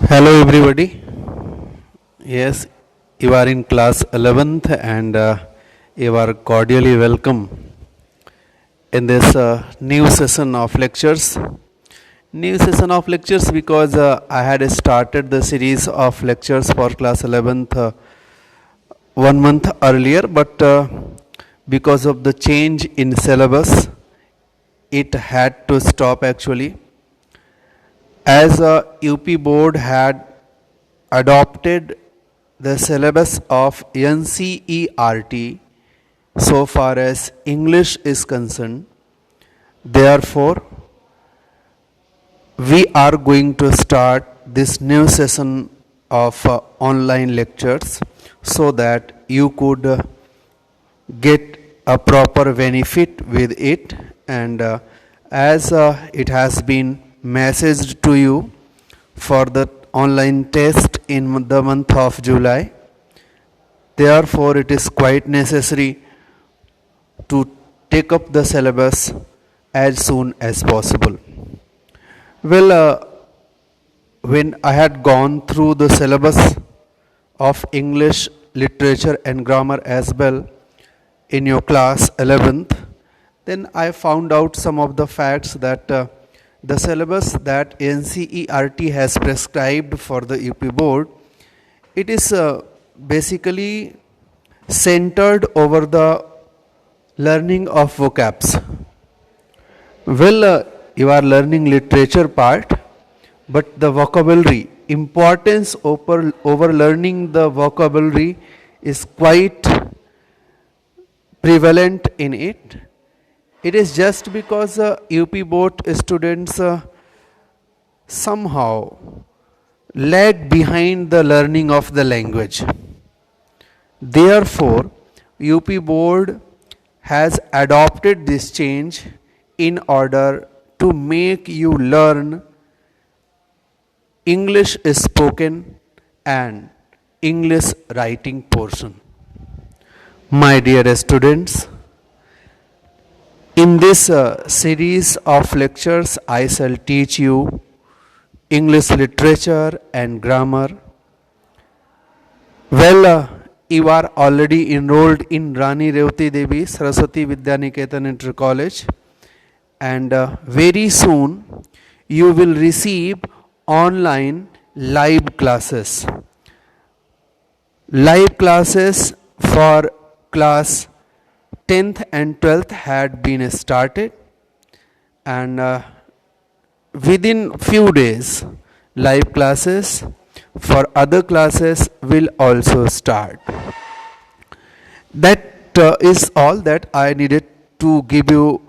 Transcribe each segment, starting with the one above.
Hello, everybody. Yes, you are in class 11th and you are cordially welcome in this new session of lectures. New session of lectures because I had started the series of lectures for class 11th 1 month earlier, but because of the change in syllabus, it had to stop actually. As UP board had adopted the syllabus of NCERT so far as English is concerned. Therefore, we are going to start this new session of online lectures so that you could get a proper benefit with it, and as it has been messaged to you for the online test in the month of July. Therefore, it is quite necessary to take up the syllabus as soon as possible. Well, when I had gone through the syllabus of English literature and grammar as well in your class 11th, then I found out some of the facts that the syllabus that NCERT has prescribed for the UP board, it is basically centered over the learning of vocabs. Well, you are learning literature part, but the vocabulary, importance over learning the vocabulary is quite prevalent in it. It is just because UP board students somehow lag behind the learning of the language. Therefore, UP board has adopted this change in order to make you learn English spoken and English writing portion. My dear students, in this series of lectures, I shall teach you English literature and grammar. Well, you are already enrolled in Rani Revati Devi Saraswati Vidyaniketan Inter College, and very soon you will receive online live classes. Live classes for class 10th and 12th had been started, and within few days live classes for other classes will also start. That is all that I needed to give you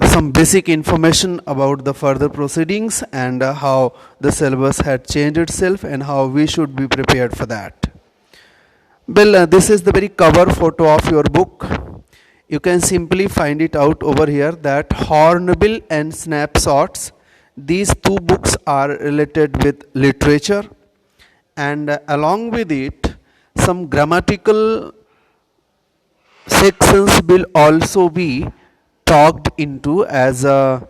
some basic information about the further proceedings and how the syllabus had changed itself and how we should be prepared for that. Well, this is the very cover photo of your book. You can simply find it out over here that Hornbill and Snapshots, these two books are related with literature, and along with it some grammatical sections will also be talked into as a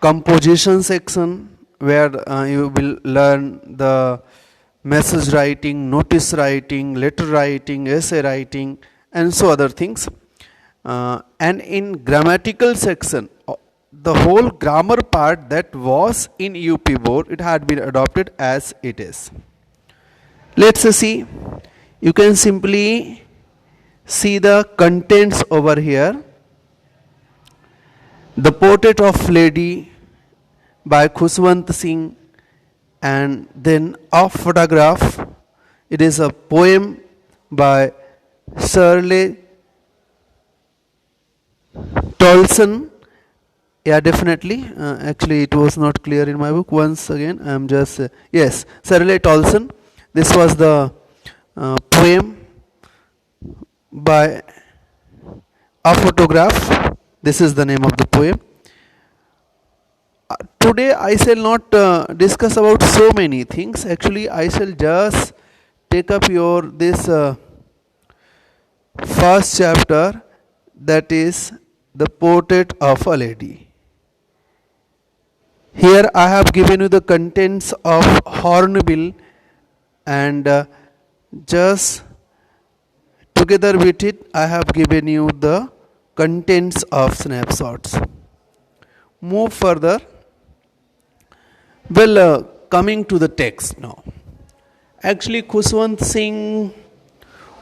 composition section where you will learn the message writing, notice writing, letter writing, essay writing, and so other things. And in grammatical section, the whole grammar part that was in UP board, it had been adopted as it is. Let's see. You can simply see the contents over here. The Portrait of Lady by Khushwant Singh, and then a photograph. It is a poem by Shirley Tolson. Yeah, definitely. Actually, it was not clear in my book. Once again, I am just yes, Shirley Tolson. This was the poem by a photograph. This is the name of the poem. Today I shall not discuss about so many things. Actually, I shall just take up your this first chapter, that is the Portrait of a Lady. Here I have given you the contents of Hornbill, and just together with it I have given you the contents of snapshots. Move further. Well, coming to the text now. Actually, Khushwant Singh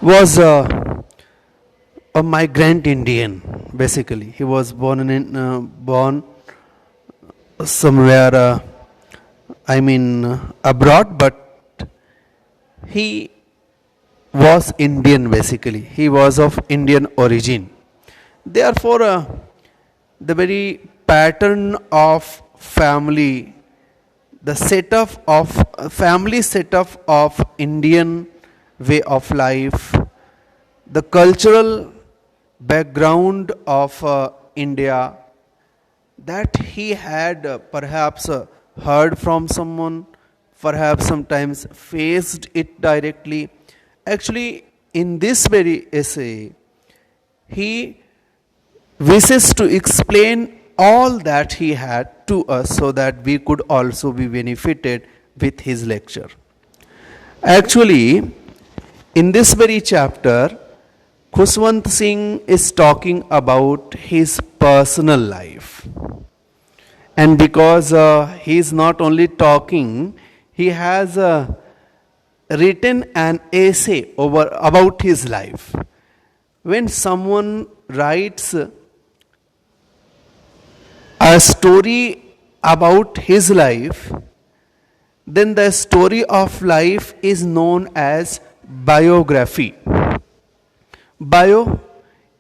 was a migrant Indian. Basically, he was born somewhere, abroad, but he was Indian. Basically, he was of Indian origin. Therefore, the very pattern of family, the setup of family setup of Indian way of life, the cultural background of India, that he had perhaps heard from someone, perhaps sometimes faced it directly. Actually, in this very essay, he wishes to explain all that he had to us so that we could also be benefited with his lecture. Actually, in this very chapter, Khushwant Singh is talking about his personal life. And because he is not only talking, he has written an essay about his life. When someone writes a story about his life, then the story of life is known as biography. Bio,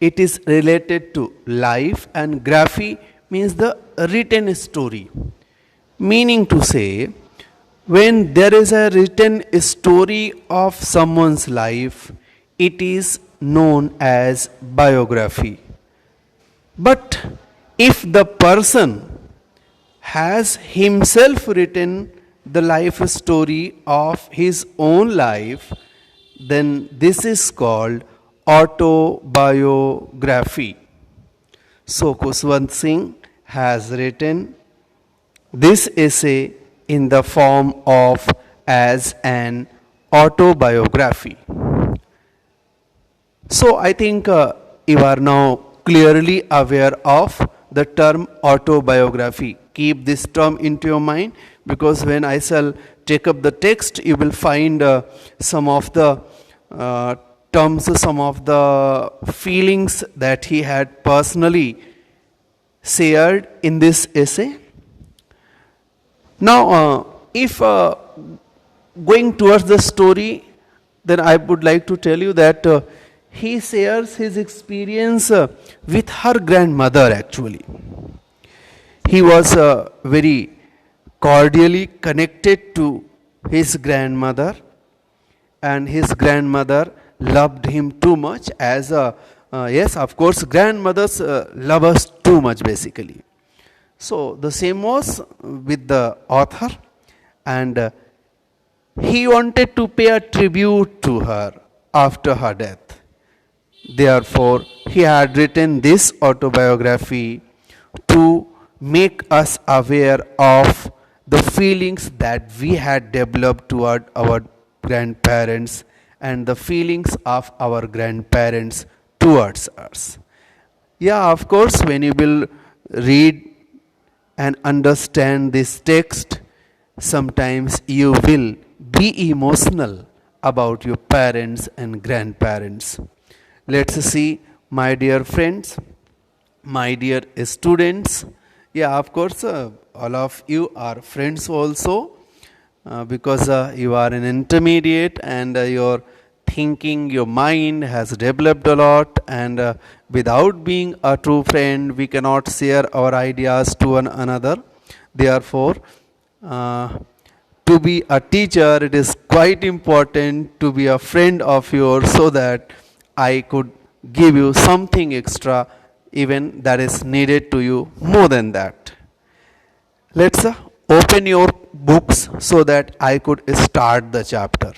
it is related to life, and graphy means the written story. Meaning to say, when there is a written story of someone's life, it is known as biography. But if the person has himself written the life story of his own life, then this is called autobiography. So Khushwant Singh has written this essay in the form of as an autobiography. So I think you are now clearly aware of the term autobiography. Keep this term into your mind, because when I shall take up the text, you will find some of the terms, some of the feelings that he had personally shared in this essay. Now, if going towards the story, then I would like to tell you that he shares his experience with her grandmother actually. He was very cordially connected to his grandmother, and his grandmother loved him too much as a, yes, of course, grandmothers love us too much basically. So the same was with the author, and he wanted to pay a tribute to her after her death. Therefore, he had written this autobiography to make us aware of the feelings that we had developed toward our grandparents and the feelings of our grandparents towards us. Yeah, of course, when you will read and understand this text, sometimes you will be emotional about your parents and grandparents. Let's see, my dear friends, my dear students. Yeah, of course, all of you are friends also, because you are an intermediate, and your thinking, your mind has developed a lot, and without being a true friend, we cannot share our ideas to one another. Therefore, to be a teacher, it is quite important to be a friend of yours, so that I could give you something extra, even that is needed to you more than that. Let's open your books so that I could start the chapter.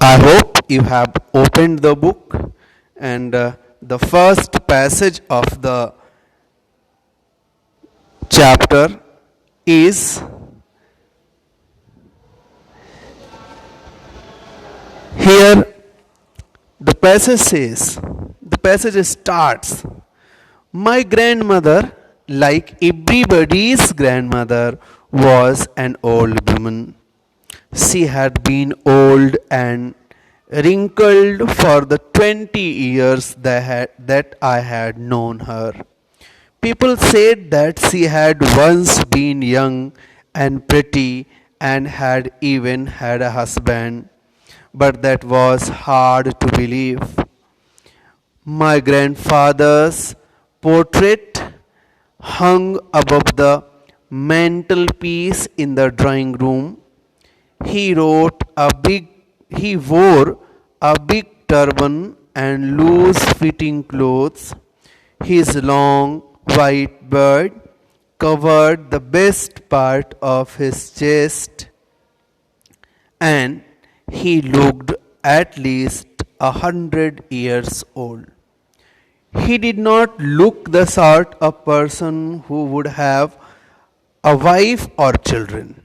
I hope you have opened the book, and the first passage of the chapter is here. The passage starts, my grandmother, like everybody's grandmother, was an old woman. She had been old and wrinkled for the 20 years that I had known her. People said that she had once been young and pretty and had even had a husband, but that was hard to believe. My grandfather's portrait hung above the mantelpiece in the drawing room. He wrote a big he wore a big turban and loose fitting clothes. His long white beard covered the best part of his chest, and he looked at least 100 years old. He did not look the sort of person who would have a wife or children.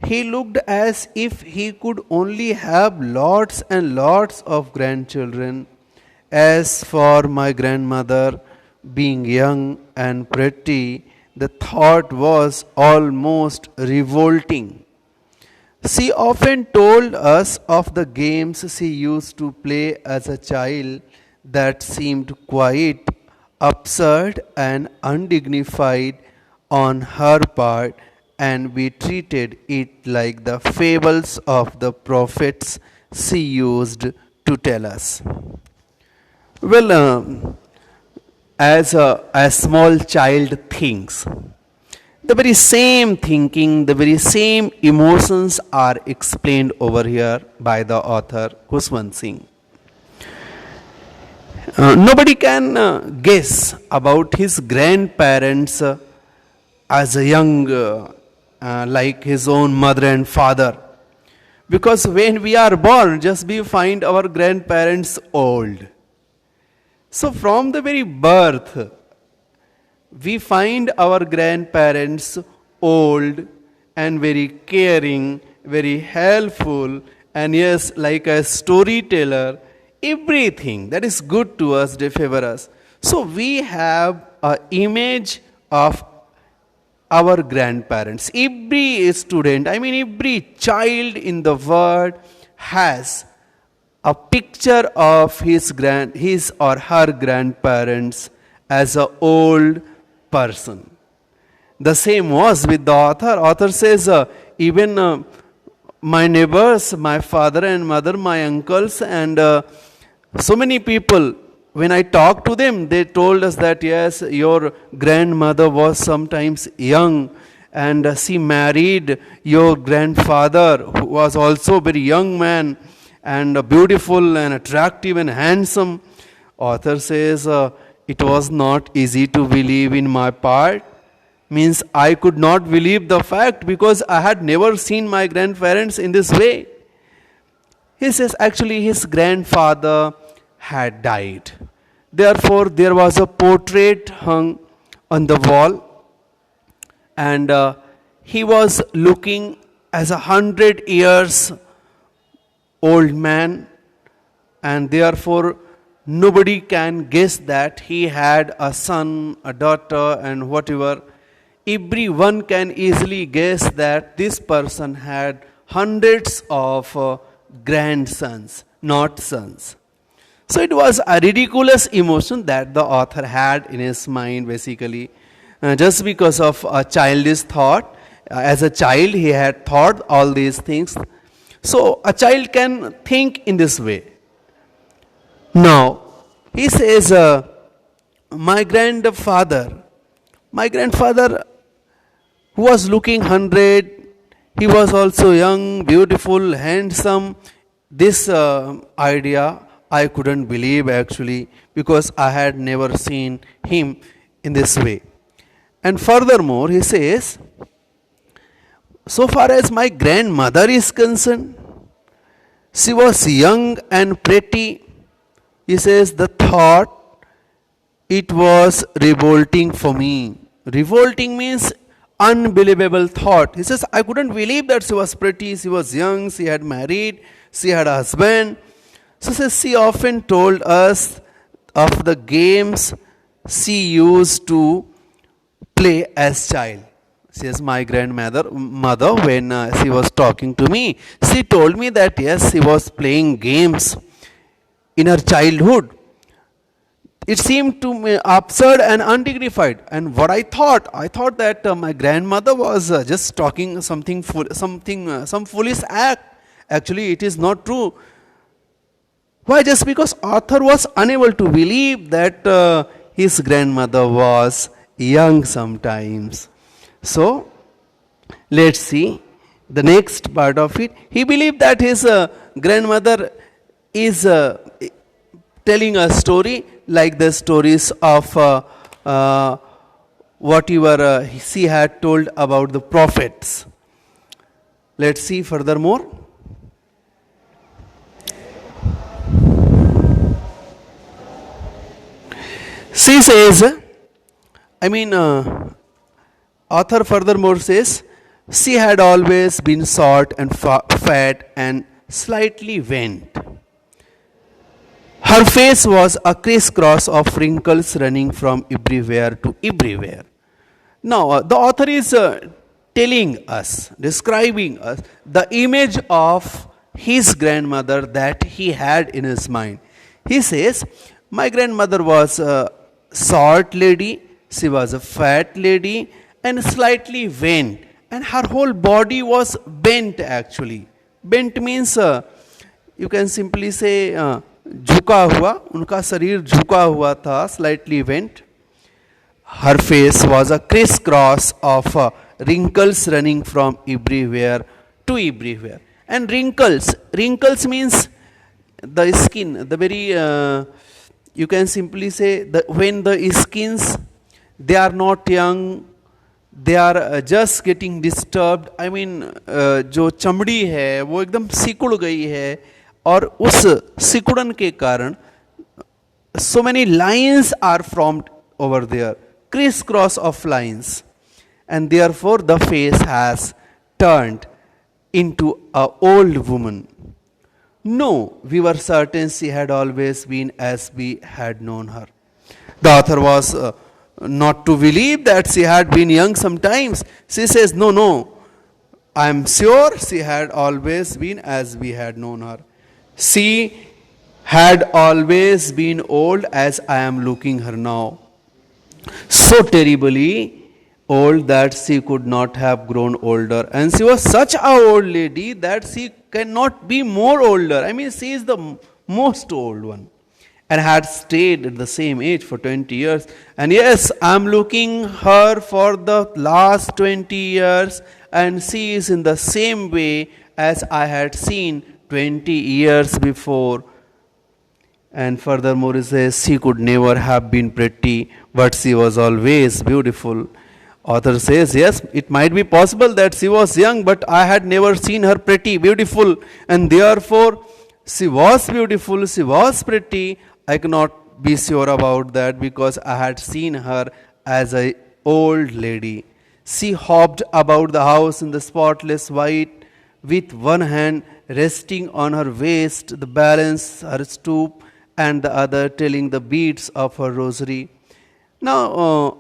He looked as if he could only have lots and lots of grandchildren. As for my grandmother being young and pretty, the thought was almost revolting. She often told us of the games she used to play as a child that seemed quite absurd and undignified on her part, and we treated it like the fables of the prophets she used to tell us. Well, as small child thinks, the very same thinking, the very same emotions are explained over here by the author Khushwant Singh. Nobody can guess about his grandparents as a young, like his own mother and father. Because when we are born, just we find our grandparents old. So from the very birth, we find our grandparents old and very caring, very helpful, and yes, like a storyteller, everything that is good to us, they favor us. So we have an image of our grandparents. Every student, every child in the world has a picture of his or her grandparents as an old person. The same was with the author. Author says, even my neighbors, my father and mother, my uncles, and so many people, when I talked to them, they told us that yes, your grandmother was sometimes young and she married your grandfather, who was also a very young man and beautiful and attractive and handsome. Author says, it was not easy to believe in my part. Means I could not believe the fact because I had never seen my grandparents in this way. He says actually his grandfather had died. Therefore, there was a portrait hung on the wall, and he was looking as 100 years old man, and therefore nobody can guess that he had a son, a daughter, and whatever. Everyone can easily guess that this person had hundreds of grandsons, not sons. So it was a ridiculous emotion that the author had in his mind, basically, just because of a childish thought. As a child, he had thought all these things. So a child can think in this way. Now, he says, my grandfather, who was looking 100, he was also young, beautiful, handsome. This idea I couldn't believe actually, because I had never seen him in this way. And furthermore, he says, so far as my grandmother is concerned, she was young and pretty. He says, the thought, it was revolting for me. Revolting means unbelievable thought. He says, I couldn't believe that she was pretty, she was young, she had married, she had a husband. So says she often told us of the games she used to play as child. Says my grandmother when she was talking to me, she told me that yes, she was playing games in her childhood. It seemed to me absurd and undignified. And what I thought that my grandmother was just talking some foolish act. Actually, it is not true. Why? Just because Arthur was unable to believe that his grandmother was young sometimes. So, let's see the next part of it. He believed that his grandmother is telling a story like the stories of whatever she had told about the prophets. Let's see furthermore. She says, author furthermore says, she had always been short and fat and slightly bent. Her face was a crisscross of wrinkles running from everywhere to everywhere. Now, the author is telling us, describing us, the image of his grandmother that he had in his mind. He says, my grandmother was a short lady, she was a fat lady, and slightly bent, and her whole body was bent actually. Bent means you can simply say झुका हुआ, उनका शरीर झुका हुआ था, slightly bent. Her face was a crisscross of wrinkles running from everywhere to everywhere. And wrinkles means the skin, the very, you can simply say that when the skins, they are not young, they are just getting disturbed. जो चमड़ी है वो एकदम सिकुड़ गई है और उस सिकुड़न के कारण so many lines are formed over there, crisscross of lines, and therefore the face has turned into a old woman. No, we were certain she had always been as we had known her. The author was not to believe that she had been young sometimes. She says, no, I am sure she had always been as we had known her. She had always been old as I am looking her now. So terribly old that she could not have grown older. And she was such a old lady that she cannot be more older. She is the most old one. And had stayed at the same age for 20 years. And yes, I am looking her for the last 20 years. And she is in the same way as I had seen 20 years before. And furthermore, it says she could never have been pretty, but she was always beautiful. Author says, yes, it might be possible that she was young, but I had never seen her pretty, beautiful, and therefore she was beautiful, she was pretty. I cannot be sure about that because I had seen her as an old lady. She hopped about the house in the spotless white, with one hand resting on her waist, the balance her stoop, and the other telling the beads of her rosary. Now,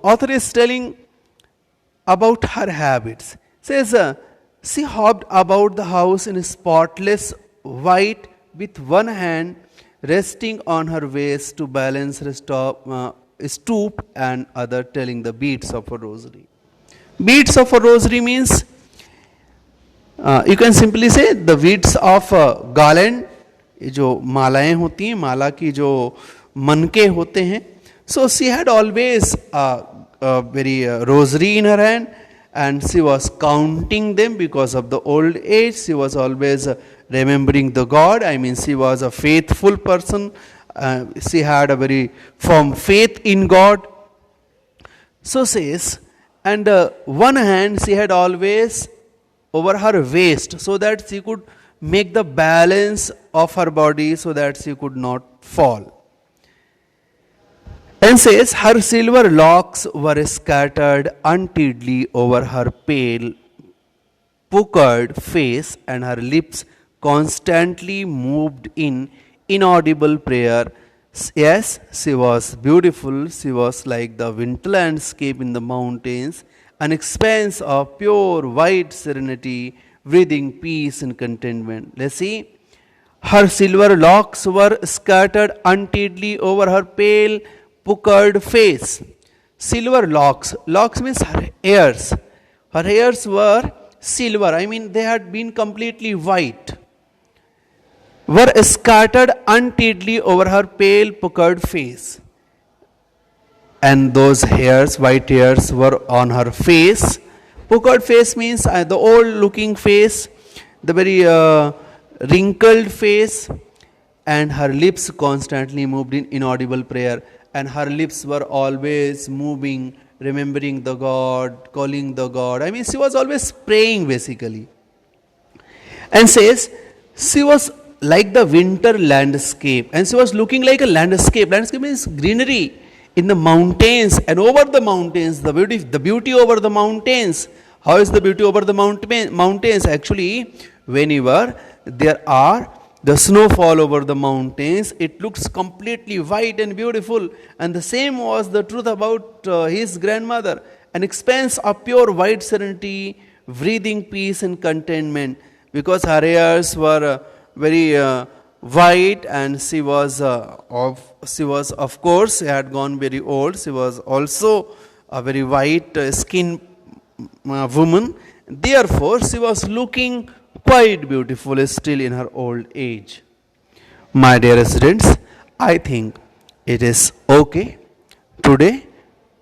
author is telling about her habits. Says she hopped about the house in spotless white, with one hand resting on her waist to balance her stoop, and other telling the beads of her rosary. Beads of a rosary means you can simply say the beads of garland. ये जो मालाएं होती हैं, माला की जो मनके होते हैं. So she had always a very rosary in her hand, and she was counting them because of the old age. She was always remembering the God. She was a faithful person. She had a very firm faith in God. So says, and one hand she had always over her waist, so that she could make the balance of her body, so that she could not fall. And says her silver locks were scattered untidily over her pale puckered face, and her lips constantly moved in inaudible prayer. Yes, she was beautiful. She was like the winter landscape in the mountains, an expanse of pure white serenity, breathing peace and contentment. Let's see. Her silver locks were scattered untidily over her pale, puckered face. Silver locks. Locks means her hairs. Her hairs were silver. I mean, they had been completely white. Were scattered untidily over her pale, puckered face. And those hairs, white hairs, were on her face. Puckered face means the old looking face, the very wrinkled face, and her lips constantly moved in inaudible prayer. And her lips were always moving, remembering the God, calling the God. I mean, she was always praying basically. And says, she was like the winter landscape, and she was looking like a landscape. Landscape means greenery in the mountains, and over the mountains, the beauty over the mountains. How is the beauty over the mountains? Actually, whenever there are the snowfall over the mountains, it looks completely white and beautiful. And the same was the truth about his grandmother, an expanse of pure white serenity, breathing peace and contentment, because her hairs were very white, and she was of course, she had gone very old. She was also a very white skin woman. Therefore, she was looking quite beautiful still in her old age. My dear students, I think it is okay. Today,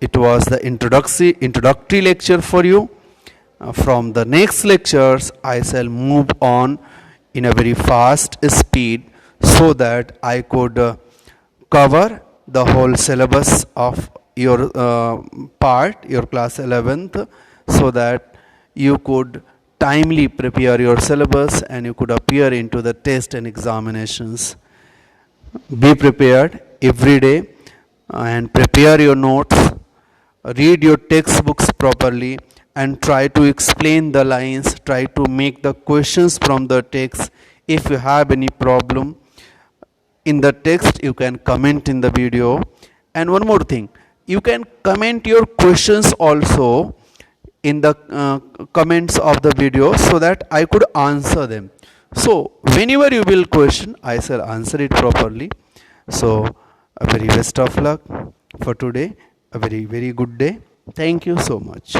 it was the introductory lecture for you. From the next lectures, I shall move on in a very fast speed, so that I could cover the whole syllabus of your your class 11th, so that you could timely prepare your syllabus and you could appear into the test and examinations. Be prepared every day and prepare your notes, read your textbooks properly, and try to explain the lines, try to make the questions from the text. If you have any problem in the text, you can comment in the video. And one more thing, you can comment your questions also in the comments of the video, so that I could answer them. So whenever you will question, I shall answer it properly. So a very best of luck for today. A very, very good day. Thank you so much.